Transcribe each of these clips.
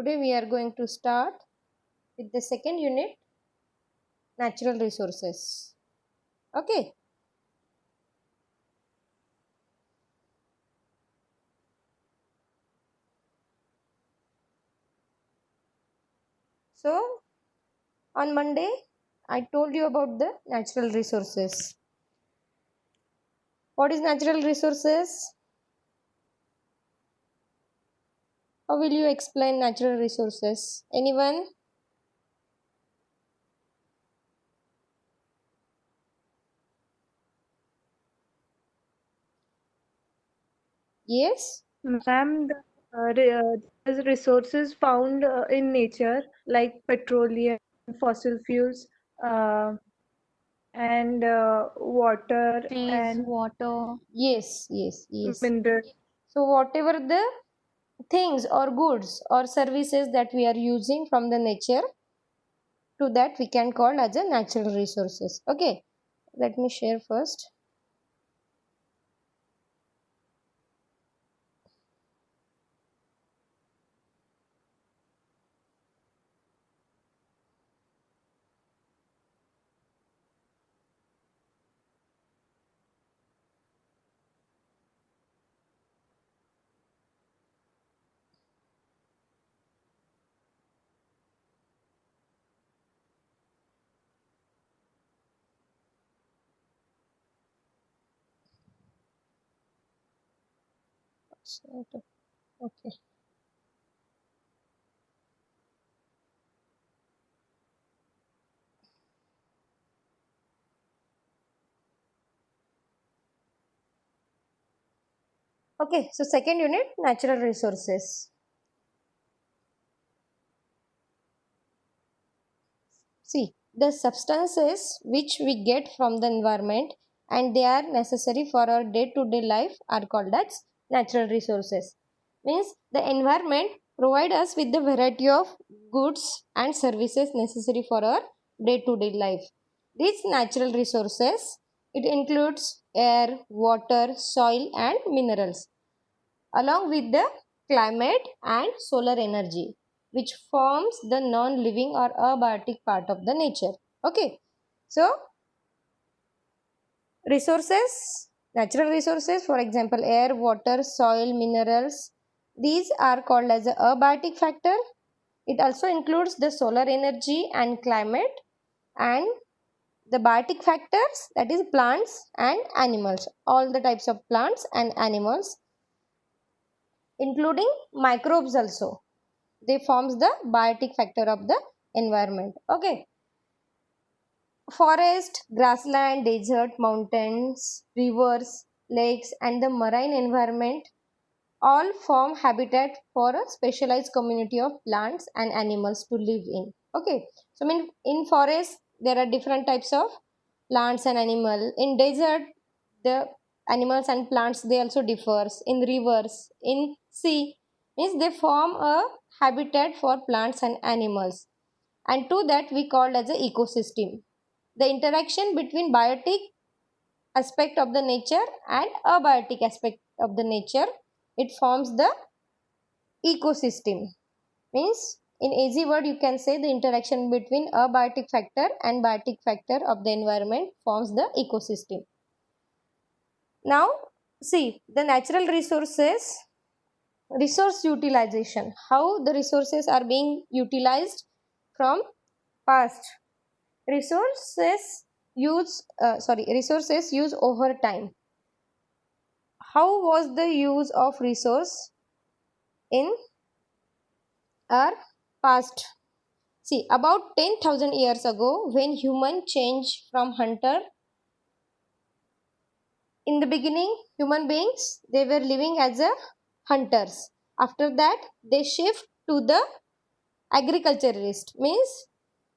Today we are going to start with the second unit, natural resources. Okay. So on Monday I told you about the natural resources. What is natural resources? How will you explain natural resources? Anyone? Yes? Ma'am, there's resources found in nature like petroleum, fossil fuels, uh, and water Trees, and water. Yes. minerals. So whatever the things or goods or services that we are using from the nature, to that we can call as a natural resources. Okay. Let me share first. Okay. Okay, so second unit, natural resources. See, the substances which we get from the environment and they are necessary for our day-to-day life are called as natural resources. Means the environment provide us with the variety of goods and services necessary for our day-to-day life. These natural resources, it includes air, water, soil and minerals, along with the climate and solar energy, which forms the non-living or abiotic part of the nature. Okay, so resources, natural resources, for example air, water, soil, minerals, these are called as a abiotic factor. It also includes the solar energy and climate, and the biotic factors, that is plants and animals, all the types of plants and animals, including microbes also, they forms the biotic factor of the environment. Okay, forest, grassland, desert, mountains, rivers, lakes and the marine environment all form habitat for a specialized community of plants and animals to live in. Okay, so in forest there are different types of plants and animal. In desert the animals and plants they also differs. In rivers, in sea, means they form a habitat for plants and animals, and to that we call as a ecosystem. The interaction between biotic aspect of the nature and abiotic aspect of the nature, it forms the ecosystem. Means in easy word you can say the interaction between abiotic factor and biotic factor of the environment forms the ecosystem. Now see the natural resources, resource utilization, how the resources are being utilized from past. Resources use over time. How was the use of resource in our past? See, about 10,000 years ago, when human changed from hunter, in the beginning, human beings, they were living as a hunters. After that, they shift to the agriculturalist, means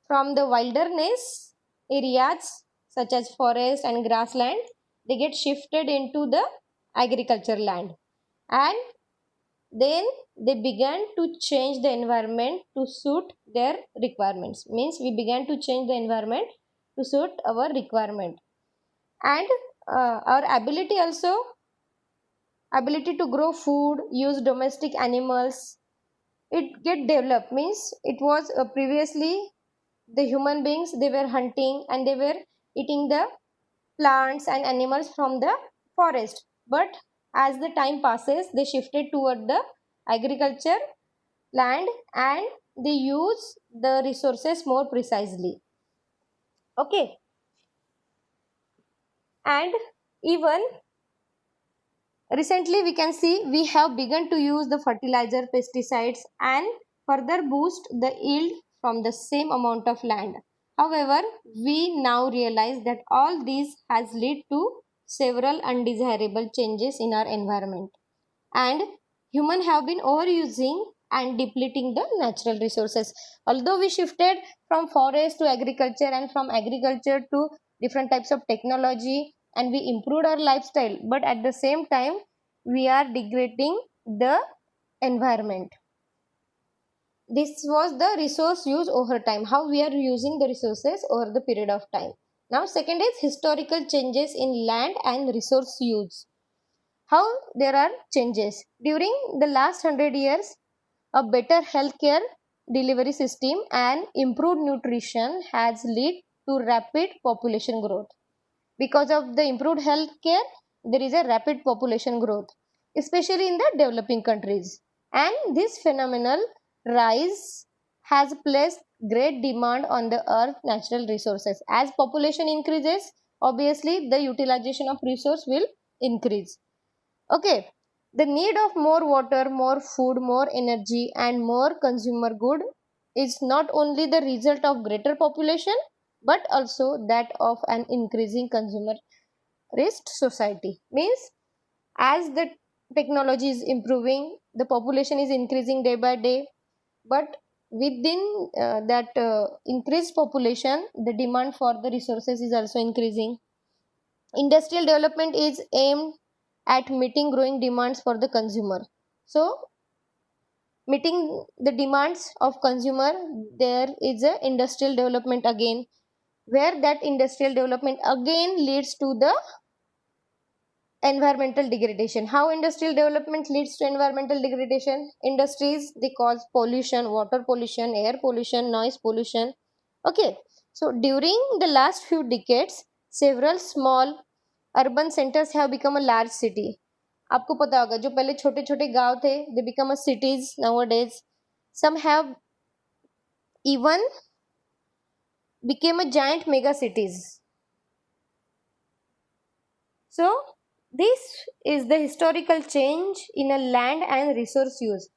from the wilderness areas such as forest and grassland, they get shifted into the agriculture land, and then they began to change the environment to suit their requirements. Means we began to change the environment to suit our requirement, and our ability also, ability to grow food, use domestic animals, it get developed, means it was previously the human beings, they were hunting and they were eating the plants and animals from the forest, but as the time passes they shifted toward the agriculture land and they use the resources more precisely. Okay, and even recently we can see we have begun to use the fertilizer, pesticides and further boost the yield from the same amount of land. However, we now realize that all these has led to several undesirable changes in our environment, and humans have been overusing and depleting the natural resources. Although we shifted from forest to agriculture and from agriculture to different types of technology and we improved our lifestyle, but at the same time we are degrading the environment. This was the resource use over time, how we are using the resources over the period of time. Now second is historical changes in land and resource use. How there are changes during the last 100 years. A better healthcare delivery system and improved nutrition has led to rapid population growth. Because of the improved healthcare, there is a rapid population growth, especially in the developing countries. And this phenomenal rise has placed great demand on the earth natural resources. As population increases, obviously the utilization of resource will increase. Okay, the need of more water, more food, more energy and more consumer good is not only the result of greater population but also that of an increasing consumer rich society. Means as the technology is improving, the population is increasing day by day, but within that increased population the demand for the resources is also increasing. Industrial development is aimed at meeting growing demands for the consumer. So, meeting the demands of consumer, there is a industrial development again, where that industrial development again leads to the environmental degradation. How industrial development leads to environmental degradation? Industries, they cause pollution, water pollution, air pollution, noise pollution. Okay, so during the last few decades several small urban centers have become a large city. आपको पता होगा जो पहले छोटे छोटे गांव थे, they become a cities nowadays. Some have even became a giant mega cities. So this is the historical change in a land and resource use.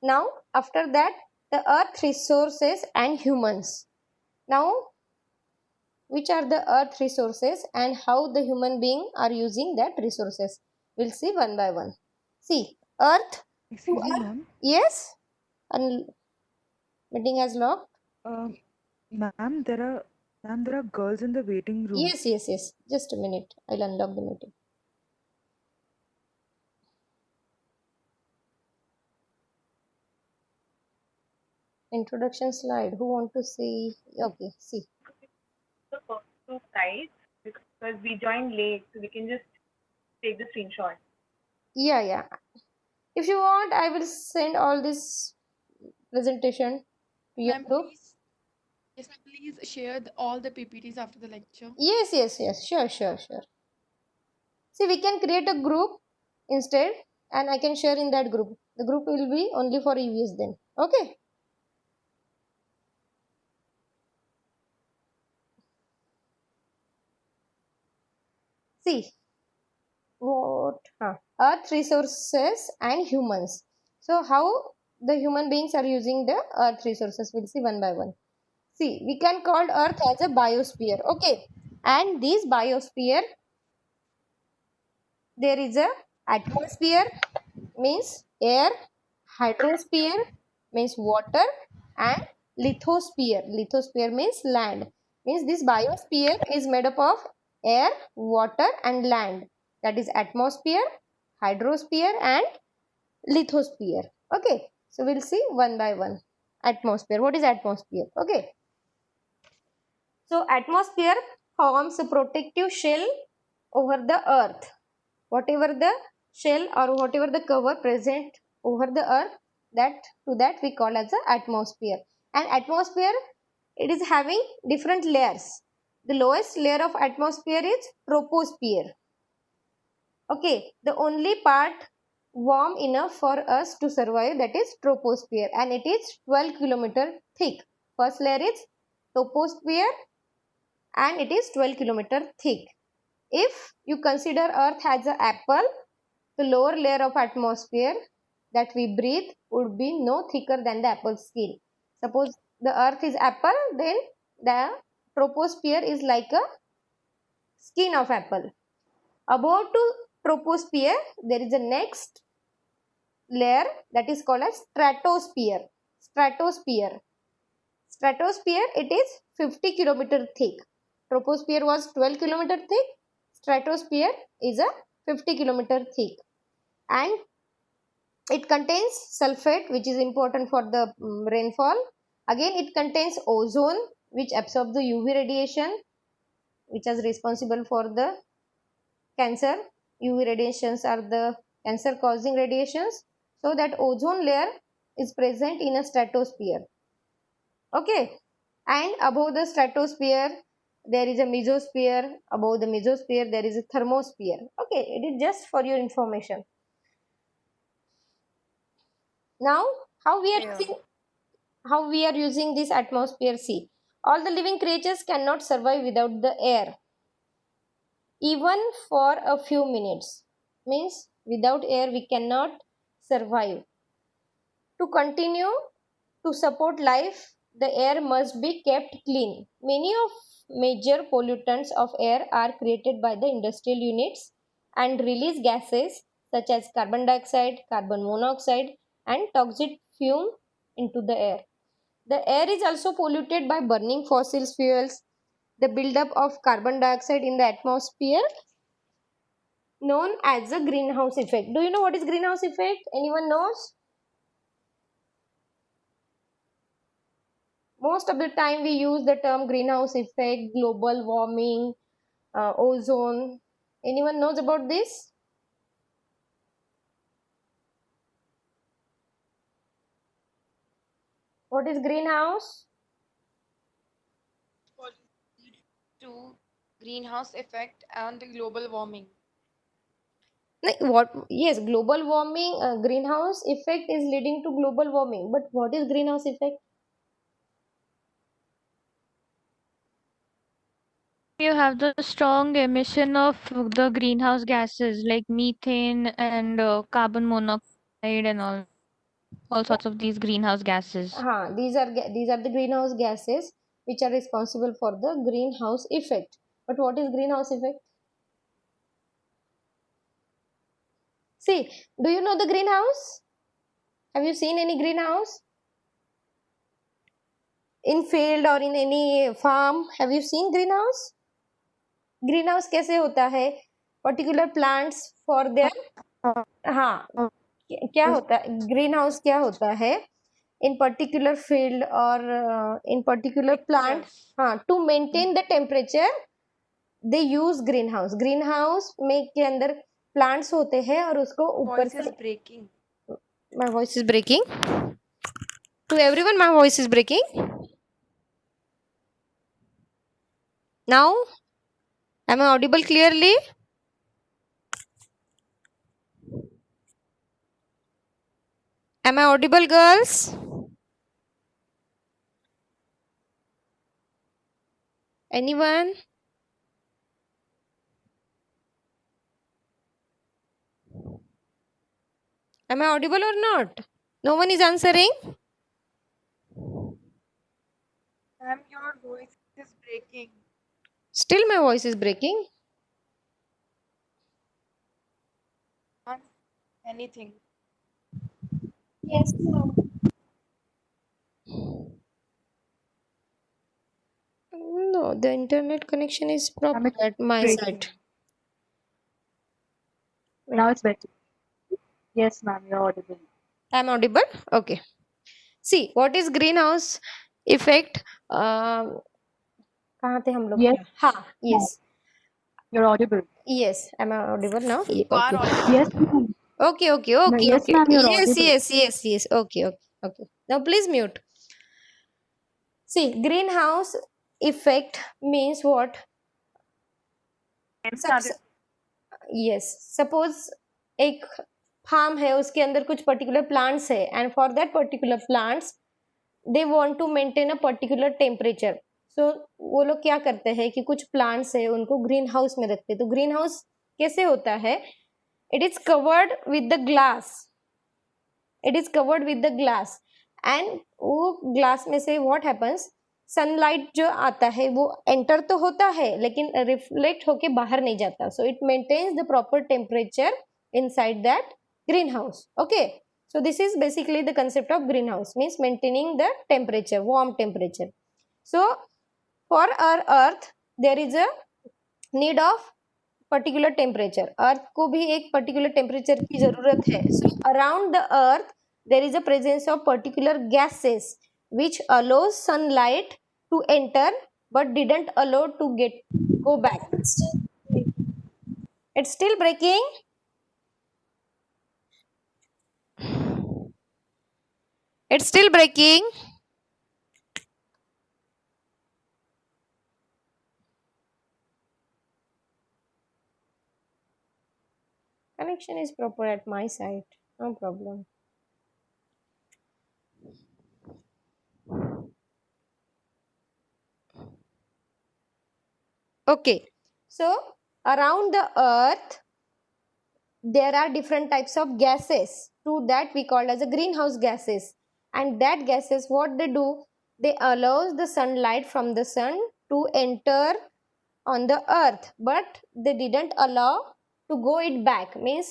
Now after that, the earth resources and humans. Now which are the earth resources and how the human being are using that resources, we'll see one by one. See, earth to Excuse me, earth. ma'am. Yes, and meeting has locked. Uh, ma'am, there are girls in the waiting room. Yes. Just a minute, I'll unlock the meeting. Introduction slide, who want to see? Okay, see. The first two slides because we joined late, so we can just take the screenshot. Yeah, if you want I will send all this presentation to your Ma'am, group. please, yes, ma'am, please share all the PPTs after the lecture. Yes, sure. See, we can create a group instead and I can share in that group. The group will be only for EVs then. Okay. See, what? Earth resources and humans. So, how the human beings are using the earth resources, we'll see one by one. See, we can call earth as a biosphere. Okay. And this biosphere, there is a atmosphere means air, hydrosphere means water and lithosphere. Lithosphere means land. Means this biosphere is made up of air, water and land. That is atmosphere, hydrosphere and lithosphere. Okay. So we'll see one by one. Atmosphere. What is atmosphere? Okay. So atmosphere forms a protective shell over the earth. Whatever the shell or whatever the cover present over the earth, that we call as the atmosphere. And atmosphere, it is having different layers. The lowest layer of atmosphere is troposphere. Okay, the only part warm enough for us to survive, that is troposphere, and it is 12 kilometer thick. First layer is troposphere and it is 12 kilometer thick. If you consider earth as an apple, the lower layer of atmosphere that we breathe would be no thicker than the apple skin. Suppose the earth is apple, then the troposphere is like a skin of apple. Above to troposphere, there is a next layer that is called as stratosphere. Stratosphere. Stratosphere, it is 50 kilometer thick. Troposphere was 12 kilometer thick. Stratosphere is a 50 kilometer thick. And it contains sulfate, which is important for the rainfall. Again, it contains ozone, which absorbs the UV radiation, which is responsible for the cancer. UV radiations are the cancer causing radiations. So that ozone layer is present in a stratosphere. Okay. And above the stratosphere, there is a mesosphere. Above the mesosphere, there is a thermosphere. Okay. It is just for your information. Now, how we are using this atmosphere? See, all the living creatures cannot survive without the air, even for a few minutes. Means without air we cannot survive. To continue to support life, the air must be kept clean. Many of major pollutants of air are created by the industrial units and release gases such as carbon dioxide, carbon monoxide and toxic fume into the air. The air is also polluted by burning fossil fuels. The buildup of carbon dioxide in the atmosphere, known as the greenhouse effect. Do you know what is greenhouse effect? Anyone knows? Most of the time we use the term greenhouse effect, global warming, ozone. Anyone knows about this? What is greenhouse? To greenhouse effect and the global warming. Like what? Yes, global warming, greenhouse effect is leading to global warming. But what is greenhouse effect? You have the strong emission of the greenhouse gases like methane and carbon monoxide and all sorts of these greenhouse gases. These are the greenhouse gases which are responsible for the greenhouse effect. But what is greenhouse effect? See, do you know the greenhouse? Have you seen any greenhouse? In field or in any farm, have you seen greenhouse? Greenhouse कैसे होता है? Particular plants for their, हाँ, क्या होता है green house? क्या होता है? In particular field or in particular plant, हाँ, to maintain the temperature they use greenhouse. Greenhouse में के अंदर plants होते हैं और उसको ऊपर Voice is से, breaking. my voice is breaking. To everyone, my voice is breaking. Now, am I audible clearly? Am I audible, girls? Anyone? Am I audible or not? No one is answering. Ma'am, your voice is breaking. Still my voice is breaking. Ma'am, anything. Yes. No, the internet connection is proper at my breaking. side. Now it's better. Yes, ma'am, you're audible. I'm audible? Okay. See, what is greenhouse effect? कहाँ थे हम लोग? Yes, हाँ, yes. you're audible. Yes, am I audible now? You are Okay. audible. Yes, ma'am. Okay, okay, okay, Yes, okay. ma'am, you're Yes, audible. yes, yes, yes. Okay, okay, okay. Now please mute. See, greenhouse effect means what? And Sup- started yes, suppose एक farm है, उसके अंदर कुछ particular plants है, and for that particular plants they want to maintain a particular temperature. So वो लोग क्या करते हैं कि कुछ प्लांट्स है उनको ग्रीन हाउस में रखते हैं. तो ग्रीन हाउस कैसे होता है? It is covered with the glass. It is covered with the glass, and वो ग्लास में से व्हाट हैपन्स, सनलाइट जो आता है वो एंटर तो होता है लेकिन रिफ्लेक्ट होके बाहर नहीं जाता. So it maintains the proper temperature inside that greenhouse. Okay, so this is basically the concept of greenhouse, means maintaining the temperature, warm temperature. So for our earth there is a need of particular temperature. earth को भी एक particular temperature की जरूरत है. So around the earth there is a presence of particular gases which allows sunlight to enter but didn't allow to go back. It's still breaking. It's still breaking. Connection is proper at my side, no problem. Okay, so around the earth there are different types of gases, to that we call as a greenhouse gases. And that gases, what they do, they allows the sunlight from the sun to enter on the earth, but they didn't allow to go it back. Means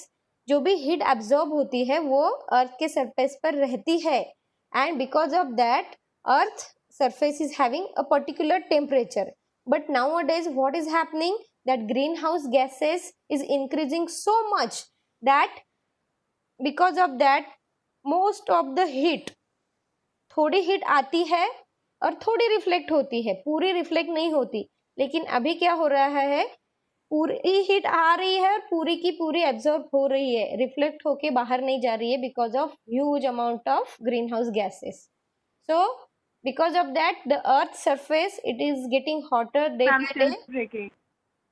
जो भी heat absorb होती है वो अर्थ के surface पर रहती है, and because of that earth surface is having a particular temperature. But nowadays what is happening, that greenhouse gases is increasing so much that because of that most of the heat, थोड़ी heat आती है और थोड़ी reflect होती है, पूरी reflect नहीं होती. लेकिन अभी क्या हो रहा है, पूरी हीट आ रही है और पूरी की पूरी एब्जॉर्ब हो रही है, रिफ्लेक्ट होके बाहर नहीं जा रही है, because of huge amount of green house gases. So because of that the earth surface it is getting hotter day I'm by day. still breaking.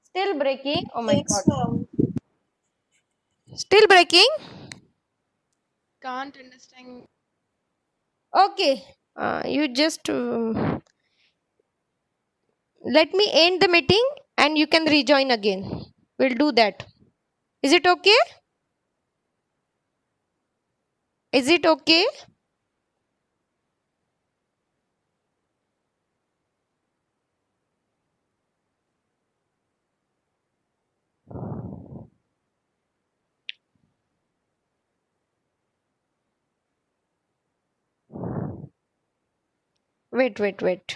Still breaking. Oh my god, still breaking. Can't understand. Okay, you just let me end the meeting and you can rejoin again. We'll do that. Is it okay? Is it okay? Wait, wait, wait.